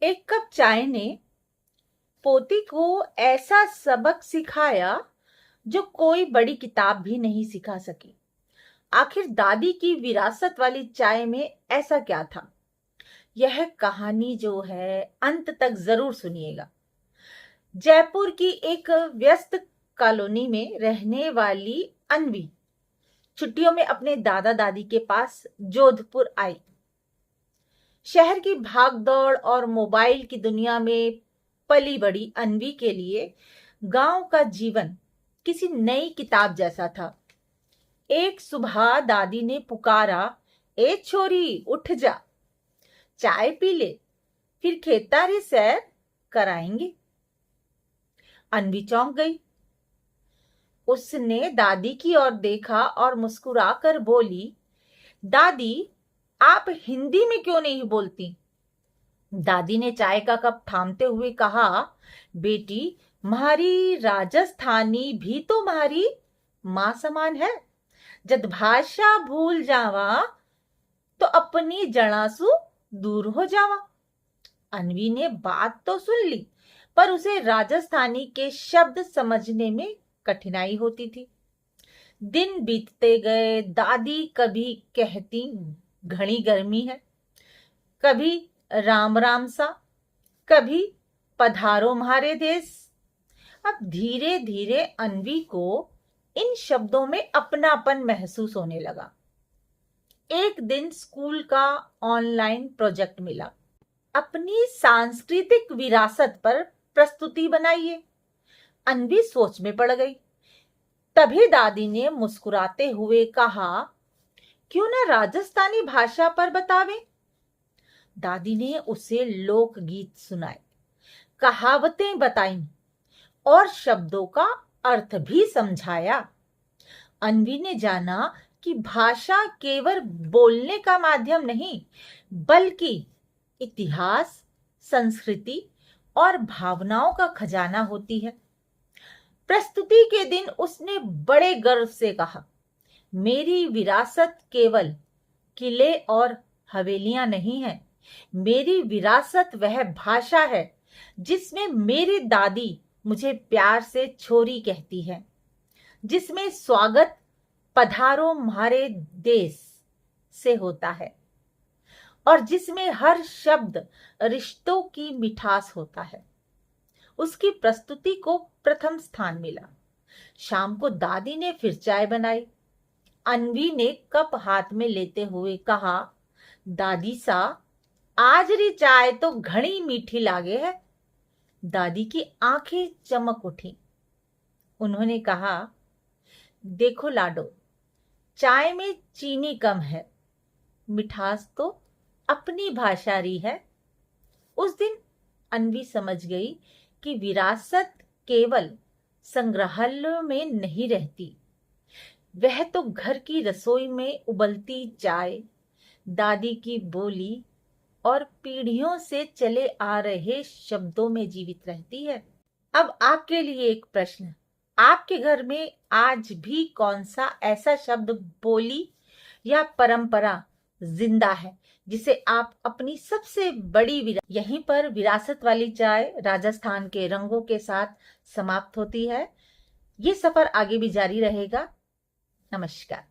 एक कप चाय ने पोती को ऐसा सबक सिखाया जो कोई बड़ी किताब भी नहीं सिखा सकी। आखिर दादी की विरासत वाली चाय में ऐसा क्या था? यह कहानी जो है अंत तक जरूर सुनिएगा। जयपुर की एक व्यस्त कॉलोनी में रहने वाली अन्वी छुट्टियों में अपने दादा दादी के पास जोधपुर आई। शहर की भागदौड़ और मोबाइल की दुनिया में पली बड़ी अन्वी के लिए गांव का जीवन किसी नई किताब जैसा था। एक सुबह दादी ने पुकारा, ए छोरी उठ जा, चाय पी ले, फिर खेतारी सैर कराएंगे। अन्वी चौंक गई। उसने दादी की ओर देखा और मुस्कुराकर बोली, दादी आप हिंदी में क्यों नहीं बोलती? दादी ने चाय का कप थामते हुए कहा, बेटी म्हारी राजस्थानी भी तो म्हारी मां समान है। जब भाषा भूल जावा तो अपनी जड़ासू दूर हो जावा। अन्वी ने बात तो सुन ली, पर उसे राजस्थानी के शब्द समझने में कठिनाई होती थी। दिन बीतते गए। दादी कभी कहती घनी गर्मी है, कभी राम राम सा, कभी पधारो म्हारे देश। अब धीरे धीरे अन्वी को इन शब्दों में अपनापन महसूस होने लगा। एक दिन स्कूल का ऑनलाइन प्रोजेक्ट मिला, अपनी सांस्कृतिक विरासत पर प्रस्तुति बनाइए। अन्वी सोच में पड़ गई। तभी दादी ने मुस्कुराते हुए कहा, क्यों ना राजस्थानी भाषा पर बतावें। दादी ने उसे लोकगीत सुनाए, कहावतें बताई और शब्दों का अर्थ भी समझाया। अन्वी ने जाना कि भाषा केवल बोलने का माध्यम नहीं, बल्कि इतिहास, संस्कृति और भावनाओं का खजाना होती है। प्रस्तुति के दिन उसने बड़े गर्व से कहा, मेरी विरासत केवल किले और हवेलियां नहीं है। मेरी विरासत वह भाषा है जिसमें मेरी दादी मुझे प्यार से छोरी कहती है, जिसमें स्वागत पधारो म्हारे देश से होता है और जिसमें हर शब्द रिश्तों की मिठास होता है। उसकी प्रस्तुति को प्रथम स्थान मिला। शाम को दादी ने फिर चाय बनाई। अन्वी ने कप हाथ में लेते हुए कहा, दादी सा आज री चाय तो घनी मीठी लागे है। दादी की आंखें चमक उठी। उन्होंने कहा, देखो लाडो, चाय में चीनी कम है, मिठास तो अपनी भाषा री है। उस दिन अन्वी समझ गई कि विरासत केवल संग्रहालयों में नहीं रहती, वह तो घर की रसोई में उबलती चाय, दादी की बोली और पीढ़ियों से चले आ रहे शब्दों में जीवित रहती है। अब आपके लिए एक प्रश्न, आपके घर में आज भी कौन सा ऐसा शब्द, बोली या परंपरा जिंदा है जिसे आप अपनी सबसे बड़ी यहीं पर विरासत वाली चाय राजस्थान के रंगों के साथ समाप्त होती है। ये सफर आगे भी जारी रहेगा। नमस्कार।